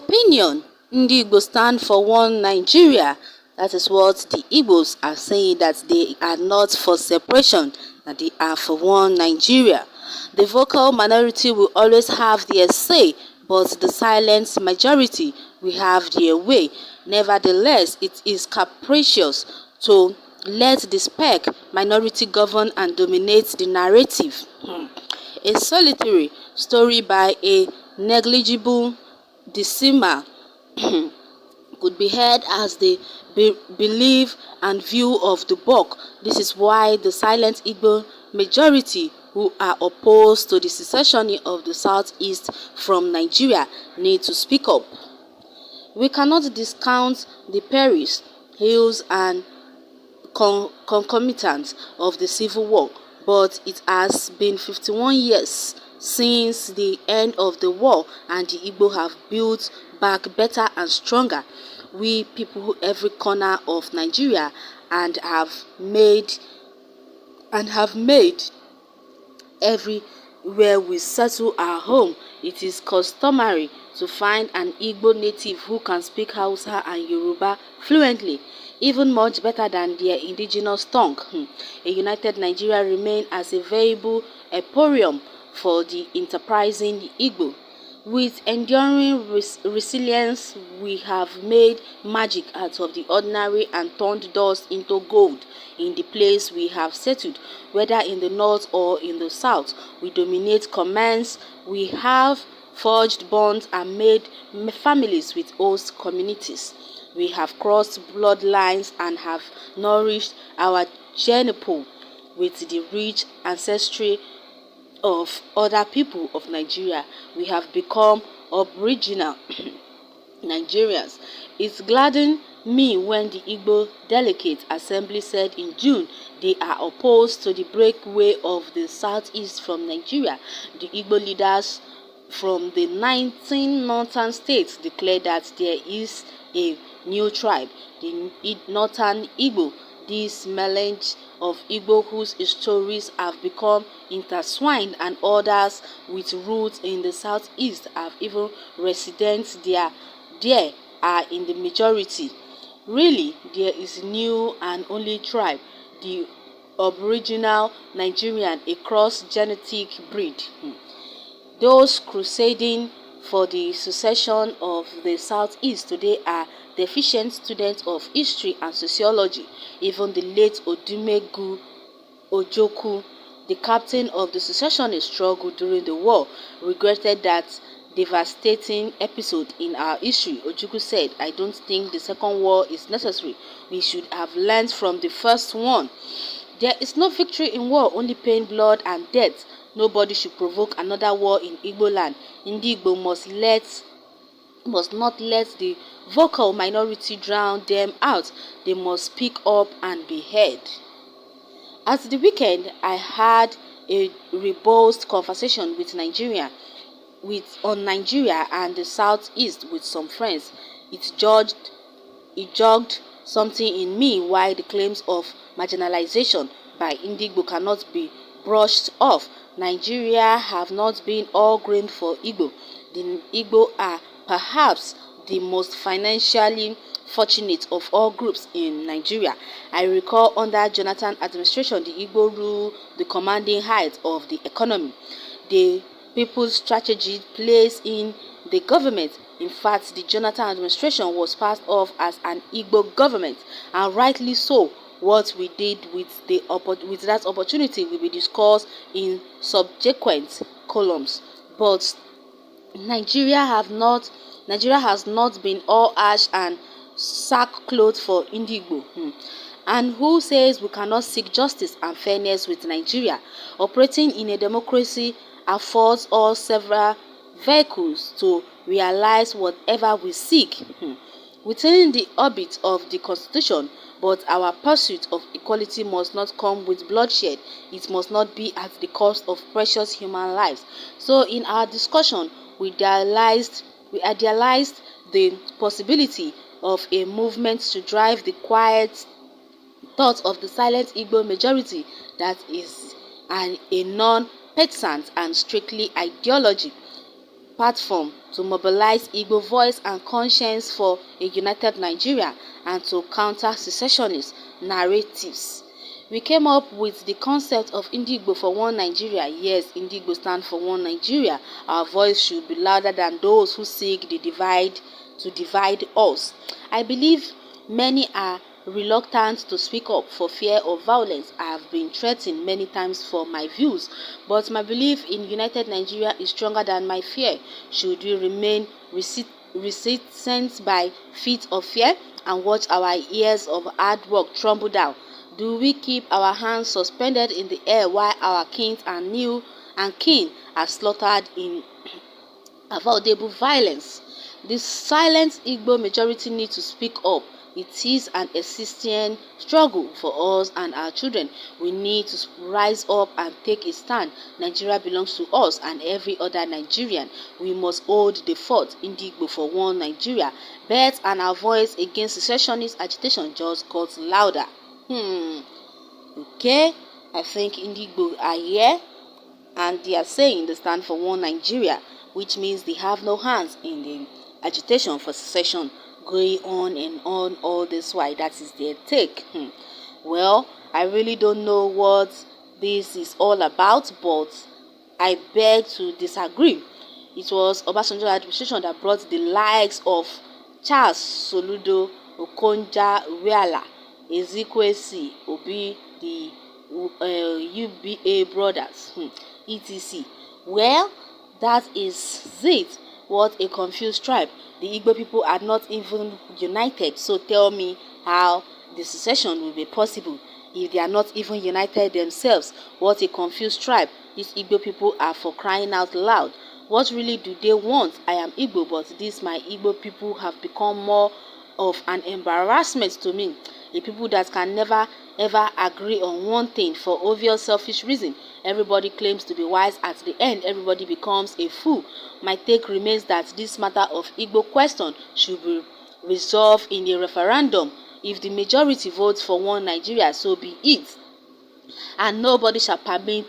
opinion, Ndi Igbo stand for one Nigeria. That is what the Igbos are saying, that they are not for separation, that they are for one Nigeria. The vocal minority will always have their say, but the silent majority will have their way. Nevertheless, it is capricious to let the speck minority govern and dominate the narrative. A solitary story by a negligible decimal could be heard as the belief and view of the bulk. This is why the silent Igbo majority who are opposed to the secession of the southeast from Nigeria need to speak up. We cannot discount the perils, ills and concomitants of the Civil War, but it has been 51 years since the end of the war, and the Igbo have built back better and stronger. We people every corner of Nigeria and have made everywhere we settle our home. It is customary to find an Igbo native who can speak Hausa and Yoruba fluently, even much better than their indigenous tongue. A united Nigeria remains as a viable emporium for the enterprising Igbo. With enduring resilience, we have made magic out of the ordinary and turned dust into gold in the place we have settled, whether in the north or in the south. We dominate commerce, we have forged bonds and made families with host communities. We have crossed bloodlines and have nourished our gene pool with the rich ancestry of other people of Nigeria. We have become aboriginal Nigerians. It gladdened me when the Igbo Delegate Assembly said in June they are opposed to the breakaway of the southeast from Nigeria. The Igbo leaders from the 19 northern states declared that there is a new tribe, the Northern Igbo. This melange of Igbo whose stories have become intertwined and others with roots in the southeast have even residents there are in the majority. Really, there is new and only tribe, the Aboriginal Nigerian, a cross-genetic breed. Those crusading for the secession of the southeast today are deficient students of history and sociology. Even the late Odumegu Ojoku, the captain of the secessionist struggle during the war, regretted that devastating episode in our history. Ojukwu said, "I don't think the second war is necessary. We should have learned from the first one. There is no victory in war, only pain, blood and death. Nobody should provoke another war in Igbo land. Ndi Igbo must not let the vocal minority drown them out. They must speak up and be heard." At the weekend, I had a robust conversation with Nigeria and the southeast with some friends. It jogged something in me why the claims of marginalization by Igbo cannot be brushed off. Nigeria have not been all grain for Igbo. The Igbo are perhaps the most financially fortunate of all groups in Nigeria. I recall under Jonathan administration, the Igbo rule the commanding height of the economy. The people's strategy plays in the government. In fact, the Jonathan administration was passed off as an Igbo government, and rightly so. What we did with that opportunity will be discussed in subsequent columns. But Nigeria has not been all ash and sackcloth for Igbo. And who says we cannot seek justice and fairness with Nigeria? Operating in a democracy affords us several vehicles to realize whatever we seek within the orbit of the Constitution. But our pursuit of equality must not come with bloodshed. It must not be at the cost of precious human lives. So in our discussion, we idealized the possibility of a movement to drive the quiet thought of the silent Igbo majority that is a non-partisan and strictly ideology. platform to mobilize Igbo voice and conscience for a united Nigeria and to counter secessionist narratives. We came up with the concept of Indigbo for one Nigeria. Yes, Indigbo stands for one Nigeria. Our voice should be louder than those who seek to divide us. I believe many are reluctant to speak up for fear of violence. I have been threatened many times for my views, but my belief in united Nigeria is stronger than my fear. Should we remain resistant by feet of fear and watch our years of hard work crumble down? Do we keep our hands suspended in the air while our kin are slaughtered in avoidable violence? The silent Igbo majority need to speak up. It is an existential struggle for us and our children. We need to rise up and take a stand. Nigeria belongs to us and every other Nigerian. We must hold the fort. Indigbo for one Nigeria. Bet and our voice against secessionist agitation just got louder. Okay, I think Indigbo are here and they are saying they stand for one Nigeria, which means they have no hands in the agitation for secession going on and on all this while. That is their take. Well, I really don't know what this is all about, but I beg to disagree. It was Obasanjo administration that brought the likes of Charles Soludo, Okonjo-Iweala, Ezekwesili, Obi, the UBA brothers, etc. Well, that is it. What a confused tribe. The Igbo people are not even united. So tell me how the secession will be possible if they are not even united themselves. What a confused tribe. These Igbo people are, for crying out loud. What really do they want? I am Igbo, but these my Igbo people have become more of an embarrassment to me. The people that can never ever agree on one thing for obvious selfish reason. Everybody claims to be wise. At the end, everybody becomes a fool. My take remains that this matter of Igbo question should be resolved in a referendum. If the majority votes for one Nigeria, so be it. And nobody shall be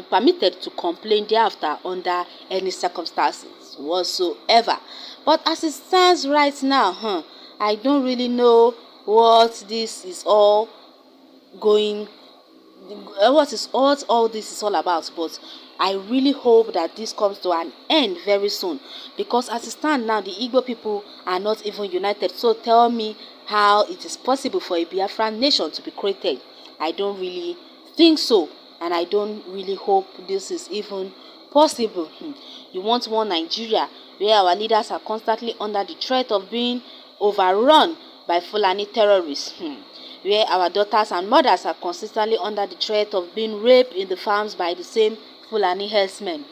permitted to complain thereafter under any circumstances whatsoever. But as it stands right now, I don't really know what this is all going, what all this is all about, but I really hope that this comes to an end very soon, because as it stands now, the Igbo people are not even united. So tell me how it is possible for a Biafran nation to be created. I don't really think so, and I don't really hope this is even possible. You want one Nigeria where our leaders are constantly under the threat of being overrun by Fulani terrorists, where our daughters and mothers are consistently under the threat of being raped in the farms by the same Fulani herdsmen,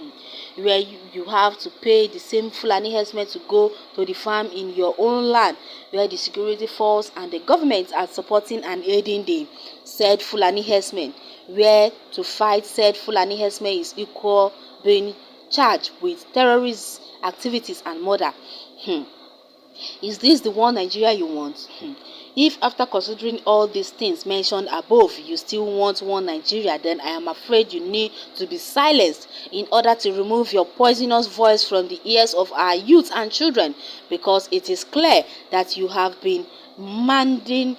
where you have to pay the same Fulani herdsmen to go to the farm in your own land, where the security force and the government are supporting and aiding the said Fulani herdsmen, where to fight said Fulani herdsmen is equal being charged with terrorist activities and murder. Is this the one Nigeria you want? If after considering all these things mentioned above, you still want one Nigeria, then I am afraid you need to be silenced in order to remove your poisonous voice from the ears of our youth and children, because it is clear that you have been manding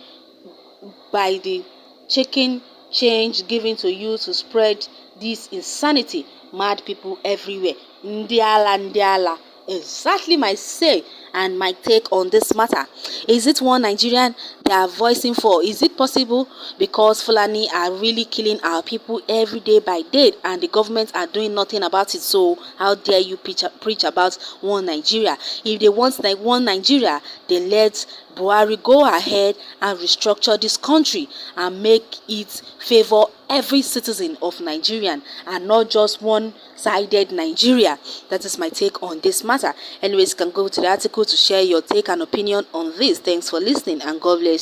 by the chicken change given to you to spread this insanity. Mad people everywhere. Ndiala, Ndiala. Exactly my say and my take on this matter. Is it one Nigerian they are voicing for? Is it possible? Because Fulani are really killing our people every day by day and the government are doing nothing about it. So how dare you preach about one Nigeria? If they want one Nigeria, then let Buhari go ahead and restructure this country and make it favor every citizen of Nigerian and not just one-sided Nigeria. That is my take on this matter. Anyways, you can go to the article to share your take and opinion on this. Thanks for listening and God bless.